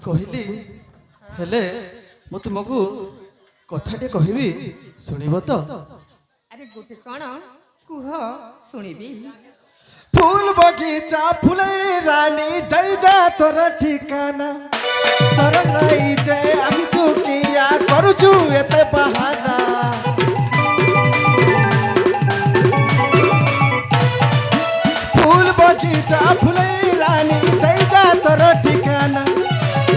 କହିଲି ହେଲେ ମୁଁ ତୁମକୁ କଥାଟେ କହିବି ଶୁଣିବ ତ? ଆରେ ଗୋଟେ କଣ କୁହ ଶୁଣିବି। फूल बगीचा फुले रानी दैजा तोर ठिकाना सरनाई जे आसी तू किया करूछु एते बहाना फूल बगीचा फुले रानी दैजा तोर ठिकाना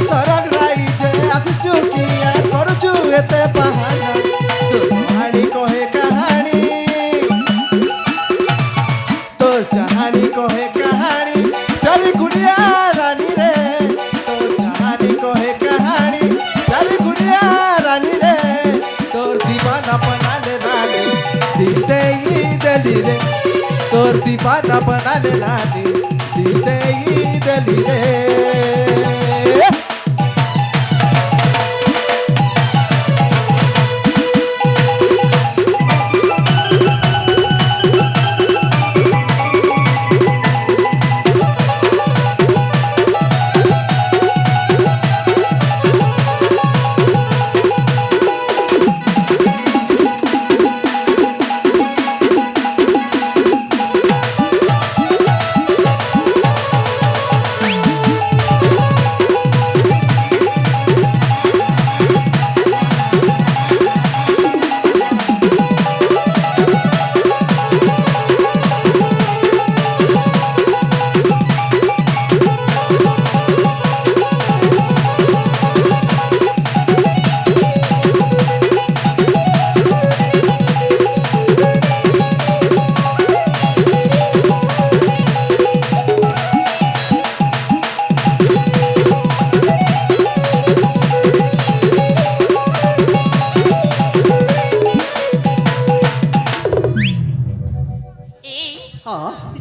सरनाई जे आसी तू किया करूछु एते बहाना कहानी कहे कहानी तोर कहानी कहे कहानी चली गुड़िया रानी रे तोर कहानी कहे कहानी चली गुड़िया रानी रे तोर दीवाना बना ले रानी दीते ही दली रे तोर दीवाना बना ले रानी दीते ही दली रे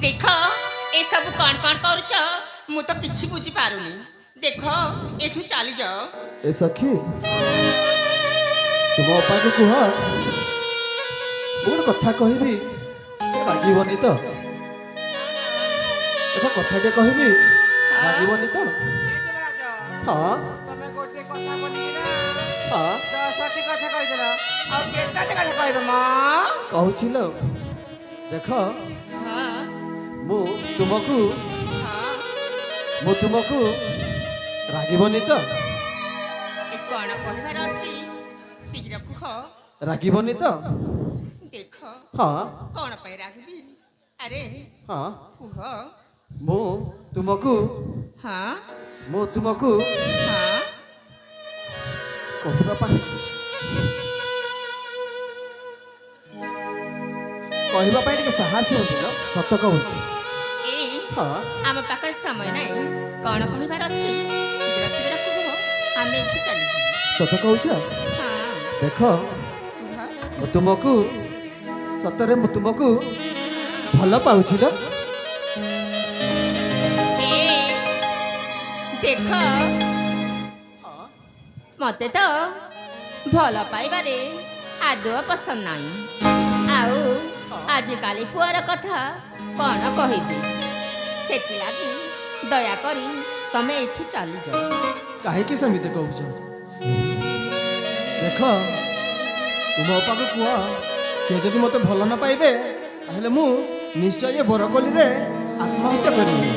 देख ए सब कौन कौन करुछ मु तो किछि बुझी पारुनी। देख एठू चली जाओ। ए सखी तुम अपा को कुह गोटे कथा कहबी रागीबनी तो एटा कथाटे कहबी रागीबनी तो हाँ तमे गोटे कथा बोली ना हाँ 10टी कथा कहि देला आ केताटे कथा कहबे मां कहूचिल देख हां मु तुमको हां मु तुमको रागीबनी तो ए कोन कहबार अछि शीघ्र कुह। रागीबनी तो देख हाँ कोन पय रागबी अरे हाँ कुह। मु तुमको हां मु तुमको हां कहबा पाई कहबा पाई टिके साहस होतिलो सत कहूची ए हाँ आम पाकर समय नहीं कौन कहबार अछि शीघ्र शीघ्र कुह आमे एठू चली जी। सत कहूछ हां देख कुह। मु तुमको सतरे मु तुमको भल पाउछि ल ए देख मते तो भल पाइबारे आदौ पसंद नहीं आउ आजिकाली पुअर कथा कौन कहबी सेति लागी दया करी तमे एठू चली जाओ। काहे समिते कहूछ देख तुम अपा को कुह से जदि मते भल न पाइबे ताहले मु निश्चय ये बरकोली रे आत्महत्या करिबी।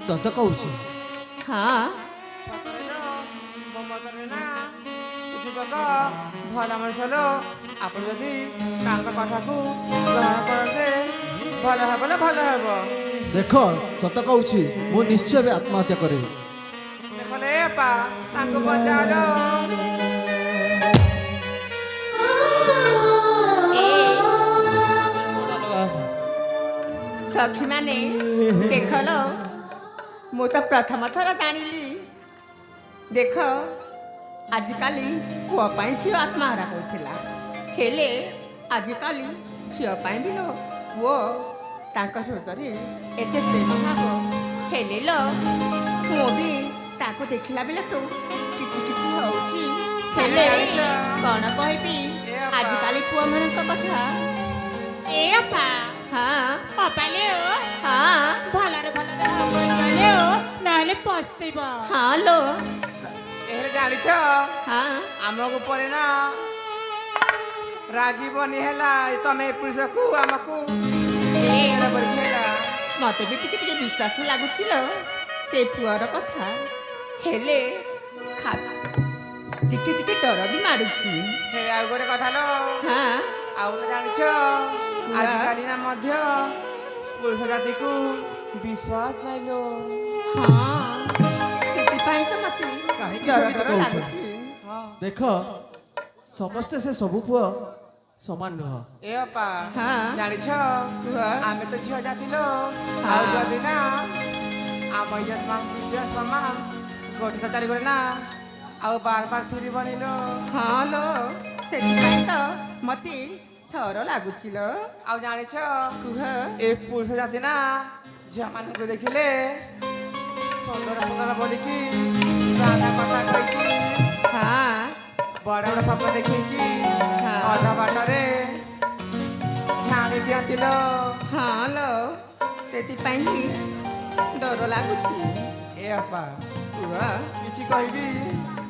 सत कहूछ हाँ ସତରେ ମୋ ମତରେ ନା ଯୁବକ ଭଲ ମଣିଷ ଲୋ ଆପଣ ଯଦି ତାଙ୍କ କଥାକୁ ଗ୍ରହଣ କରନ୍ତେ ଭଲ ହେବ ନା ଭଲ ହେବ। देख सत कहूँ मु निश्चय भी आत्महत्या करी। ଦେଖଲେ ବାପା ତାଙ୍କୁ ବଞ୍ଚାଲୋ। सखी माने देखल मु तो प्रथम थर जानिली देख आजिकाली पुआ पाई झील आत्महरा होता हेले आजिकाली झील पाई भी लो पुओ तांका हृदय एते प्रेम भाव हेले लो मु भी ताको देखिला बेले तो किछि किछि होउची हेले कौन कहबी ଏ ଆଜିକାଲି ପୁଅମାନଙ୍କ କଥା ଏ ଅପା ହଁ ଅପାଲେ ଓ ହଁ ଭଲରେ ଗଲେ ଓ ନହେଲେ ପସ୍ତେଇବ। ହଁ ଲୋ ଏହେଲେ ଜାଣିଛ ହଁ ଆମକୁ ପରେ ନା ରାଗିବନି ହେଲା ତମେ ଏ ପୁରୁଷକୁ ଆମକୁ ଏ ହେଲା ମତେ ବି ଟିକେ ଟିକେ ବିଶ୍ୱାସ ଲାଗୁଛି ଲୋ ସେ ପୁଅର କଥା ହେଲେ ଟିକେ ଟିକେ ଡର ବି ମାଡୁଛି ହେ ଆଉ ଗୋଟେ କଥା ଲୋ ହଁ ଆଉ ଗୋଟେ ଜାଣିଛ ଆଜିକାଲି ନା ମଧ୍ୟ ପୁରୁଷ ଜାତିକୁ ବିଶ୍ୱାସ ନାଇଲୋ। ହଁ ସେଥିପାଇଁ ତ ମତେ କାହିଁକି ଡର ସେମିତି ଡର କହୁଛ? ଲାଗୁଛି ହଁ ଦେଖ ସମସ୍ତେ ସେ ସବୁ ପୁଅ ସମାନ ନୁହଁ। ଏ ଅପା ହଁ। ଜାଣିଛ କୁହ। ଆମେ ତ ଝିଅ ଜାତି ଲୋ ଆଉ ଯଦି ନା ଆମ ଇଜ୍ଜତ ସମାନ ଗୋଟେ ତ ଚାଲିଗଲେ ନା ଆଉ ବାର ବାର ଫିରିବନି ଲୋ। ହଁ ଲୋ ସେଥିପାଇଁ ତ ମତେ ଡର ଲାଗୁଛି ଲୋ ଆଉ ଜାଣିଛ କୁହ ଏ ପୁରୁଷ ଜାତି ନା ଝିଅମାନଙ୍କୁ ଦେଖିଲେ ସୁନ୍ଦର ସୁନ୍ଦର ବୋଲିକି ପ୍ରାଣ କଥା କହିକି ହଁ ବଡ଼ ବଡ଼ ସ୍ୱପ୍ନ ଦେଖିକି ହଁ। ଅଧା ବାଟରେ ଛାଣି ଦିଅନ୍ତି ଲୋ। ହଁ ଲୋ ସେଥିପାଇଁ ହିଁ ଡର ଲାଗୁଛି ଏ ଅପା କୁହ କିଛି କହିବି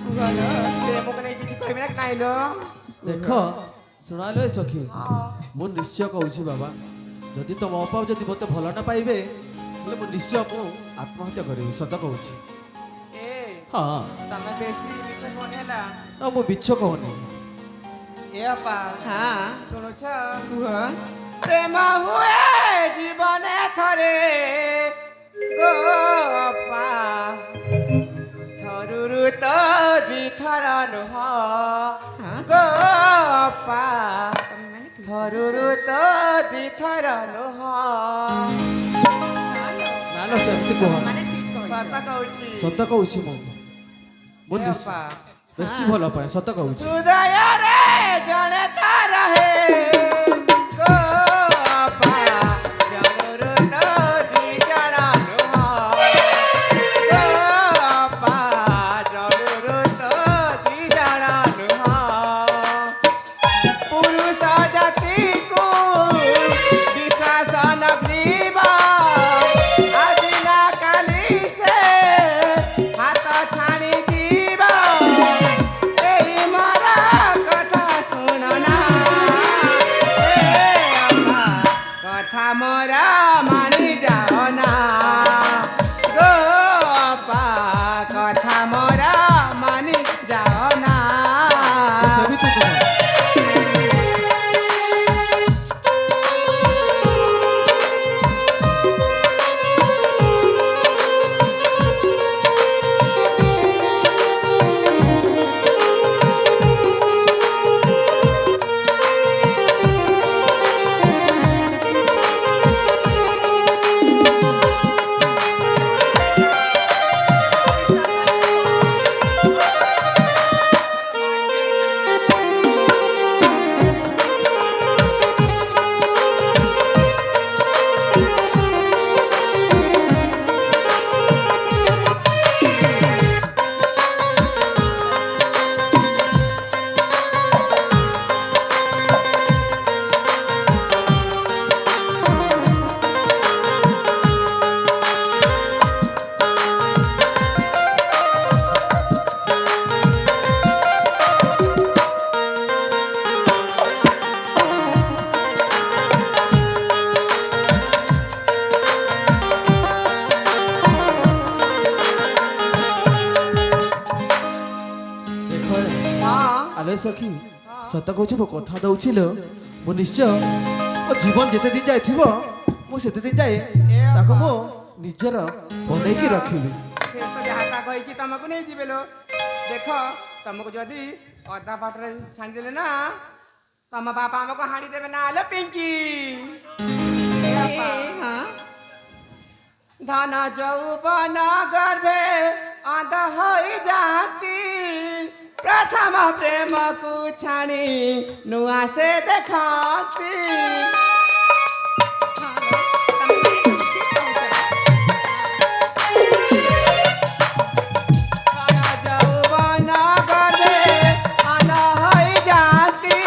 କୁହ ଲୋ ପ୍ରେମକୁ ନେଇ କିଛି କହିବି ନା ନାଇଁ ଲୋ। ଦେଖ ଶୁଣାଲୋ ଏ ସଖୀ ମୁଁ ନିଶ୍ଚୟ କହୁଛି ବାବା ଯଦି ତମ ଅପା ଯଦି ମୋତେ ଭଲ ନ ପାଇବେ ହେଲେ ମୁଁ ନିଶ୍ଚୟ ମୁଁ ଆତ୍ମହତ୍ୟା କରିବି ସତ କହୁଛି। ଏ ହଁ ତମେ ବେଶୀ ମିଛ କୁହନି ହେଲା। ନା ମୁଁ ମିଛ କହୁନି। ଏ ଅପା ହଁ ଶୁଣୁଛ କୁହ ପ୍ରେମ ହୁଏ ଜୀବନେ ଥରେ ଗୋ ଅପା ଥରୁରୁ ତ ଦିଥର ନୁହଁ ଗୋ ଅପା ଥରୁରୁ ତ ଦିଥର ନୁହଁ। ନା ନା ସେମିତି କୁହ ମାନେ ଠିକ ସତ କହିଛ କହୁଛି ସତ କହୁଛି ମୁଁ ଏ ଅପା ବେଶୀ ଭଲ ପାଏ ସତ କହୁଛି। ହୃଦୟରେ ଜଣେ ତ ରହେ ଗୋ ଅପା ଜଣରୁ ତ ଦି ଜଣ ନୁହଁ ଗୋ ଅପା ଜଣରୁ ତ ଦି ଜଣ ନୁହଁ। ପୁରୁଷ ଜାତିକୁ ବିଶ୍ୱାସ ନଗ୍ନିବ ଆଜି ନା କାଲି ସେ ହାତ ଛାଣି ଯିବ। ଏଇ ମୋର କଥା ଶୁଣ ନା ଏ ଅପା କଥା ମୋର ମାନି ଯାଅ ନା ଗୋ ଅପା କଥା ମୋର ମାନି ଯାଅ ନା। ସେମିତି ନୁହଁ। ଦେଖ ହଁ ଆଲୋ ସଖୀ ସତ କହୁଛି ମୁଁ କଥା ଦଉଛି ଲୋ ମୁଁ ନିଶ୍ଚୟ ମୋ ଜୀବନ ଯେତେ ଦିନ ଯାଇଥିବ ମୁଁ ସେତେ ଦିନ ଯାଏ ତାକୁ ମୁଁ ନିଜର ବନେଇକି ରଖିବି। ସେ ତ ଯାହା ତା କହିକି ତମକୁ ନେଇଯିବେ ଲୋ। ଦେଖ ତମକୁ ଯଦି ଅଧା ବାଟରେ ଛାଣିଦେଲେ ନା ତମ ବାପା ଆମକୁ ହାଣି ଦେବେ ନା ଲୋ ପିଙ୍କି। ଏ ଏ ଅପା, ହଁ ଧନ ଯୌବନ ଗର୍ଭେ ଅନ୍ଧ ହୋଇଯାନ୍ତି ପ୍ରଥମ ପ୍ରେମକୁ ଛାଣି ନୂଆ ସେ ଦେଖନ୍ତି। ଧନ ଯୌବନ ଗର୍ଭେ ଅନ୍ଧ ହୋଇଯାନ୍ତି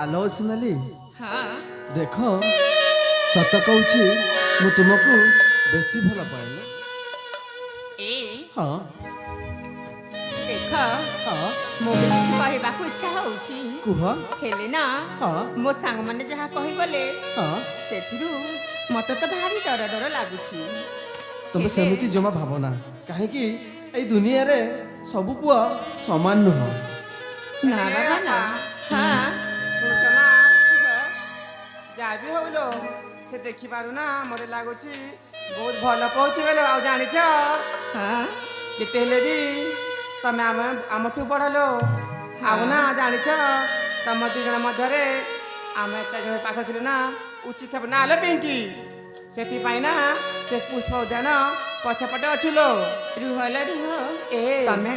ଆଲୋ ସୁନାଲି ହଁ ଦେଖ ସତ କହୁଛି ମୁଁ ତୁମକୁ ବେଶୀ ଭଲ ପାଇଲି। ଏ ହଁ ଦେଖ ହଁ ମୁଁ ବି କିଛି କହିବାକୁ ଇଚ୍ଛା ହଉଛି କୁହ। ହେଲେ ନା ହଁ ମୋ ସାଙ୍ଗମାନେ ଯାହା କହିଗଲେ ହଁ ସେଥିରୁ ମତେ ତ ଭାରି ଡର ଡର ଲାଗୁଛି। ତୁମେ ହେଲେ- ସେମିତି ଜମା ଭାବନା, କାହିଁକି ଏଇ ଦୁନିଆରେ ସବୁ ପୁଅ ସମାନ ନୁହଁ। ନା ବାବା ନା ହଁ ଶୁଣୁଛ ନା କୁହ। ଯାହା ବି ହଉଲୋ ସେ ଦେଖିପାରୁନା ମୋତେ ଲାଗୁଛି ବହୁତ ଭଲ କହୁଥିବେ ଲୋ। ଆଉ ଜାଣିଛ ହଁ କେତେ ହେଲେ ବି ତମେ ଆମଠୁ ବଡ଼ ଲୋ। ଆଉ ନା ଜାଣିଛ ତମ ଦୁଇ ଜଣ ମଧ୍ୟରେ ଆମେ 4 ଜଣ ପାଖରେ ଥିଲେ ନା ଉଚିତ ହେବ ନା ଲୋ ପିଙ୍କି। ସେଥିପାଇଁ ନା ସେ ପୁଷ୍ପ ଉଦ୍ୟାନ ପଛପଟେ ଅଛୁ ଲୋ। ରୁହ ଲୋ ରୁହ ଏ ତମେ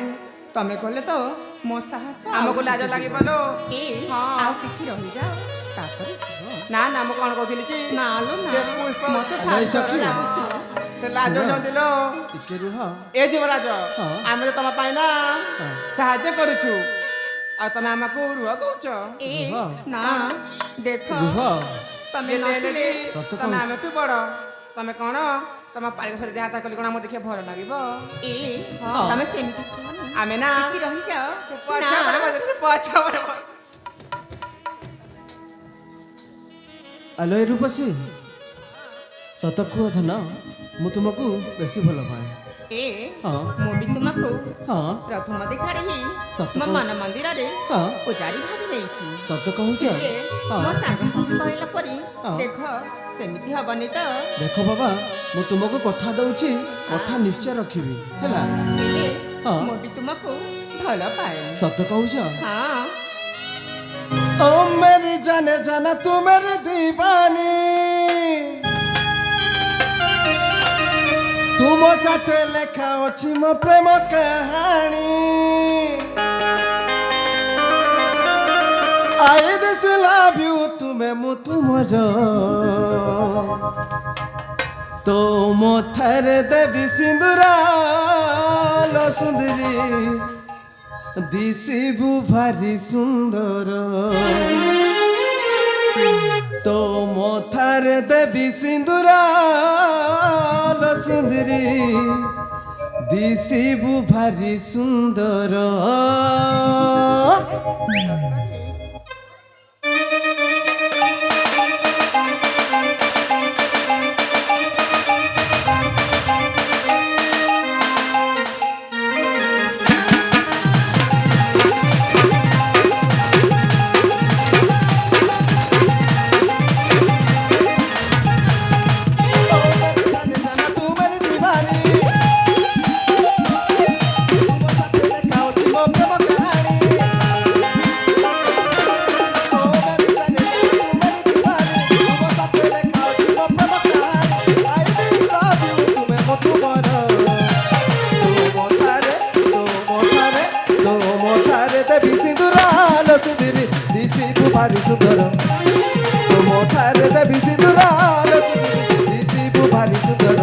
ତମେ କଲେ ତ ମୋ ସାହସ ଆମକୁ ଆଉ ଲାଜ ଟିକେ ଲାଗିବ ଯିବ। ଲୋ। ଏ ହଁ। ଆଉ ଟିକେ ରହିଯାଅ ତାପରେ ଯିବ। ନା ନା ମୁଁ କ'ଣ କହୁଥିଲି କି ନା ଲୋ ନା ସେ ପୁଷ୍ପ ମତେ ଆଲୋ, ଭାରି ଏ ଡର ସଖୀ। ଲାଗୁଛି। ସେ ଲାଜ ଶୁଣ। ହଉଛନ୍ତି ଲୋ। ଟିକେ ରୁହ। ଏ ଯୁବରାଜ ହଁ। ଆମେ ତ ତମ ପାଇଁ ନା ହଁ। ସାହାଯ୍ୟ କରୁଛୁ ଆଉ ତମେ ଆମକୁ ରୁହ କହୁଛ। ଏ ରୁହ। ନା ଦେଖ ରୁହ। ତମେ ଯେତେ ହେଲେ ନଥିଲେ ବି ସତ ତମେ କହୁଛି। ଆମଠୁ ବଡ଼। ତମେ କ'ଣ ତମ ପାରିବାରରେ ଯାହା ତା କଲି କ'ଣ ଆମକୁ ଦେଖିବା ଭଲ ଲାଗିବ। ଏ ହଁ। ତମେ ସେମିତି କୁହନି। ଆମେ ନା ଟିକେ ରହିଯାଅ ପଛ ନା ପଟେ ବସିଲେ ସେ ପଛ ପଟେ ବସ- ଆଲୋ ଏ ରୂପସୀ ସତ କୁହ ଧନ, ମୁଁ ତୁମକୁ ବେଶୀ ଭଲ ପାଏ। ଏ ହଁ ମୁଁ ବି ତୁମକୁ ହଁ ପ୍ରଥମ ଦେଖାରେ ହିଁ ସତ ମୋ କହୁଛ। ମନ ମନ୍ଦିରରେ ହଁ ପୂଜାରୀ ଭାବି ନେଇଛି। ସତ କହୁଛ। ହେଲେ ହଁ ମୋ ସାଙ୍ଗସାଥି କହିଲା ପରି ହଁ। ଦେଖ ସେମିତି ହବନି ତ। ଦେଖ ବାବା, ମୁଁ ତୁମକୁ କଥା ଦଉଛି, କଥା ନିଶ୍ଚୟ ରଖିବି ହେଲା। ହେଲେ ହଁ। ମୁଁ ବି ତୁମକୁ ଭଲ ପାଏ। ସତ କହୁଛ। ହଁ ओ मेरी जाने जाना तू मेरी दीवानी, तुम साथे लेखा अछि मो प्रेम कहानी। आई दिस लव यू तुमे मु तुमर, तो मो थरे देवी सिंदूरा लो सुंदरी दिशिबु भारी सुंदर, तो मोथारे देवी सिंदूरा लो सुंदरी दिशिबु भारी सुंदर। भारी सुंदर तुम ठारे देवी सिंदूर दिशिबु भारी सुंदर।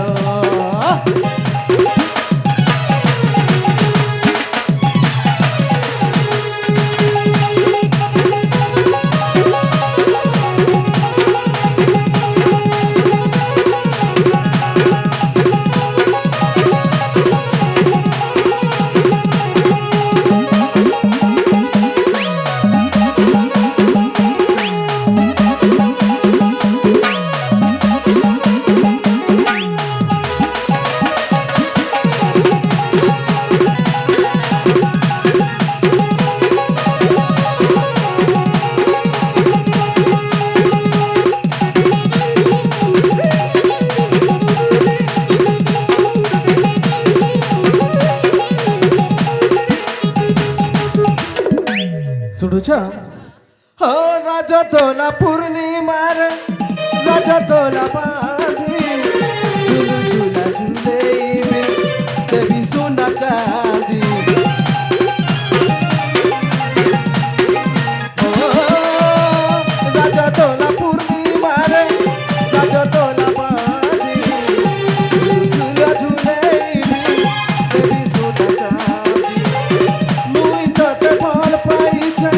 শুনুছ হ রাজদোলা পূর্ণিমার রাজদোলা বাঁধি ঝুলু ঝুলা ঝুলেইবি দেবী সোনা চাঁদি। ও রাজদোলা পূর্ণিমার রাজদোলা বাঁধি ঝুলু ঝুলা ঝুলেইবি দেবী সোনা চাঁদি। মুই তোতে ভাল পাইছে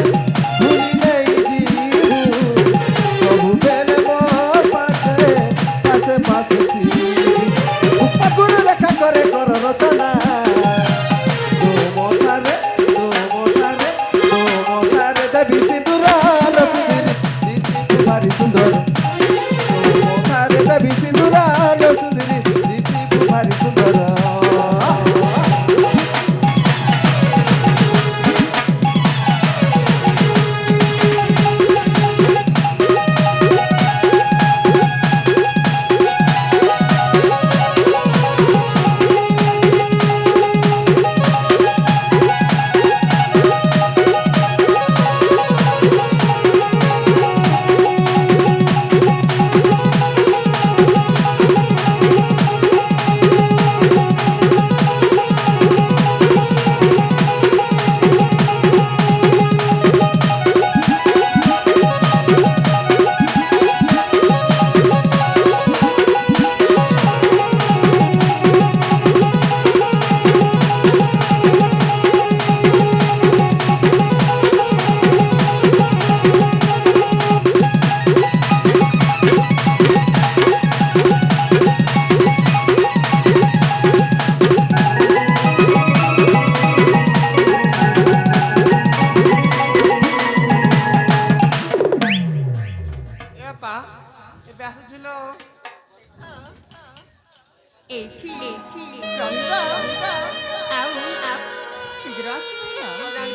ভুলি নেই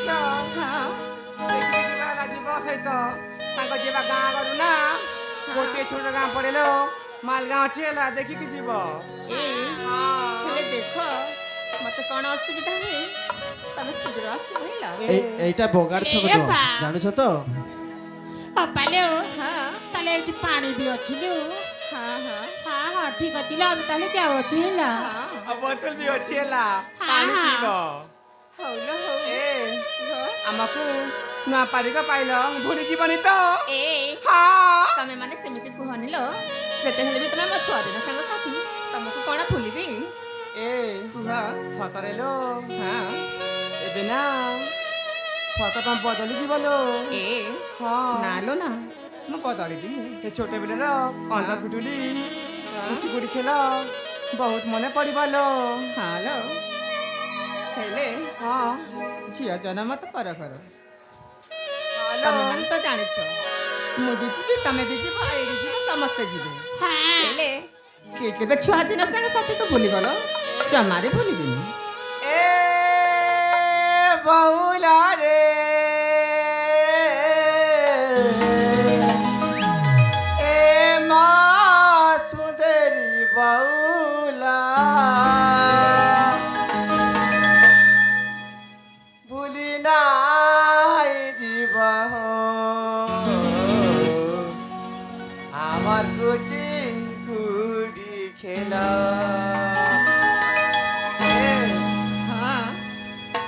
ଜାଣିଛ ହଁ ଦେଖିକି ଯିବା ହେଲା ଯିବ ସହିତ ତାଙ୍କ ଯିବା ଗାଁ ଗରୁ ନା ଗୋଟିଏ ଛୋଟ ଗାଁ ପଡିଲ ମାଲଗାଁ ଅଛି ହେଲା ଦେଖିକି ଯିବ ଏ ହଁ ହେଲେ ଦେଖ ମତେ କ'ଣ ଅସୁବିଧା ହୁଏ ତମେ ଶୀଘ୍ର ଆସିବ ହେଲା এইটা বগার ছক এ বা। জানুছ তো ଅପାଲୋ ହଁ ତାହେଲେ ଏଠି ପାଣି ବି ଅଛି ଲୋ ହଁ ହଁ ହଁ ହଁ ଠିକ ଅଛି ଲୋ ଆମେ ତାହେଲେ ଯାଉଛୁ ହେଲା ହଁ ଆଉ ବୋତଲ ବି ଅଛି ହେଲା ହଁ, ପାଣି ହଁ। ପିଇବ ହଉ ଲୋ ହଉ ଏ ହଁ। ଆମକୁ ନୂଆ ପାରିକ ପାଇଲ ଭୁଲି ଯିବନି ତ ଏ ହଁ ତମେ ମାନେ ସେମିତି କୁହନି ଲୋ ଯେତେ ହେଲେ ବି ତମେ ମୋ ଛୁଆ ଦିନ ସାଙ୍ଗସାଥି ତମକୁ କ'ଣ ଭୁଲିବି ଏ କୁହ ସତରେ ଲୋ ହଁ ଏବେ ନା ସତ ତମ ବଦଳି ଯିବ ଲୋ ଏ ହଁ ନା ଲୋ ନା ମୁଁ ବଦଳିବିନି ଏ ଛୋଟ ପିଲାର କନ୍ଦ ପିଟୁଲି ହଁ କୁଚିକୁଡ଼ି ଖେଳ ବହୁତ ମନେ ପଡ଼ିବ ଲୋ ହଁ ଲୋ ହେଲେ ହଁ ଝିଅ ଜନ୍ମ ତ ପର ଘର ହଁ ଲୋ ତମେ ମାନେ ତ ଜାଣିଛ ମୁଁ ବି ଯିବି ତମେ ବି ଯିବ ଏଇଠି ଯିବ ସମସ୍ତେ ଯିବେ ହଁ ହେଲେ କିଏ କେବେ ଛୁଆ ଦିନ ସାଙ୍ଗସାଥିକୁ ଭୁଲିଗଲ ଜମାରେ ଭୁଲିବିନି ଏ ବଉଲା ରେ ଏ ମା ସୁନ୍ଦରୀ ବଉଲା ভুলি নাই জীব আমার কুচি কুড়ি খেলা ହଁ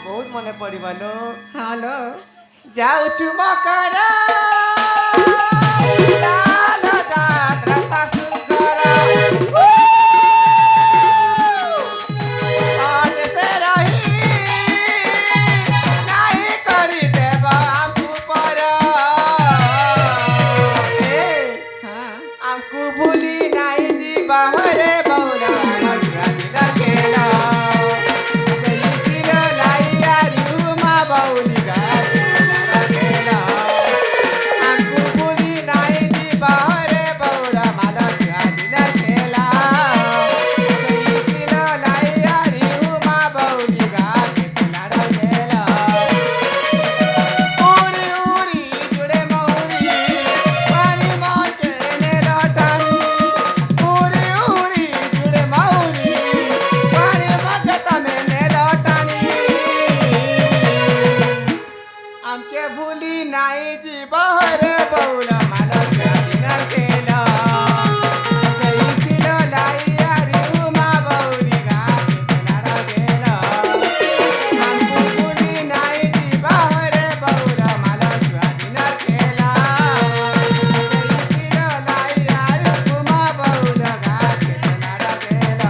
ବହୁତ ମନେ ପଡ଼ିବାଲୋ ହଁ ଲୋ ଯାଉଛୁ ମକର ଲାଲ ଯାତ୍ରା ଶାଶୁଘର ଅଦେଶେ ରହି ନାହିଁ କରିଦେବ ଆମକୁ ପର ହଁ ଆମକୁ ଭୁଲି ନାହିଁ ଯିବା ହରେ ବଉଲା ଆମର ଛୁଆଦିନ ଖେଳ ସେଇ ତୀର ଲାଇଆରି ଉମା ବଉଲି ଗାର ଖେଳ ଆମକୁ ଭୁଲି ନାହିଁ ଯିବା ହରେ ବଉଲା ମାଲ ଛୁଆଦିନ ଖେଳ ସେଇ ତୀର ଲାଇଆରି ଉମା ବଉଲି ଗାର ଖେଳ উড়ি উড়ি জুড়ে মৌরি পানি মতে নেলটানি উড়ি উড়ি জুড়ে মৌরি পানি মতে তমে নেলটানি আমকে ভুলি নাই জীবরে বউল মাল জানিনার খেল সেই ছিল লাইয়ারি উমা বৌরি গাছে নাড়া গেল আমকু ভুলি নাই জীবরে বউল মাল জানিনার খেল সেই ছিল লাইয়ারি উমা বৌল গাছে নাড়া গেল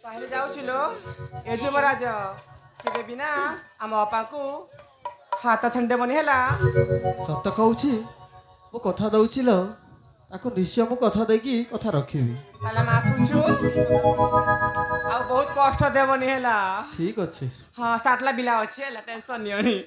ତାହେଲେ ଯାଉছিল ଏ ଯୁବରାଜ କେବେ ବିନା ଆମ ଅପାଙ୍କୁ ହାତ ଛାଣ୍ଡେବନି ହେଲା ସତ କହୁଛି ମୁଁ କଥା ଦଉଛି ଲୋ ତାକୁ ନିଶ୍ଚୟ ମୁଁ କଥା ଦେଇକି କଥା ରଖିବି ତାହେଲେ ଆମେ ଆସୁଛୁ ଆଉ ବହୁତ କଷ୍ଟ ଦେବନି ହେଲା ଠିକ ଅଛି ହଁ ସାତଲା ବିଲା ଅଛି ହେଲା ଟେନସନ ନିଅନି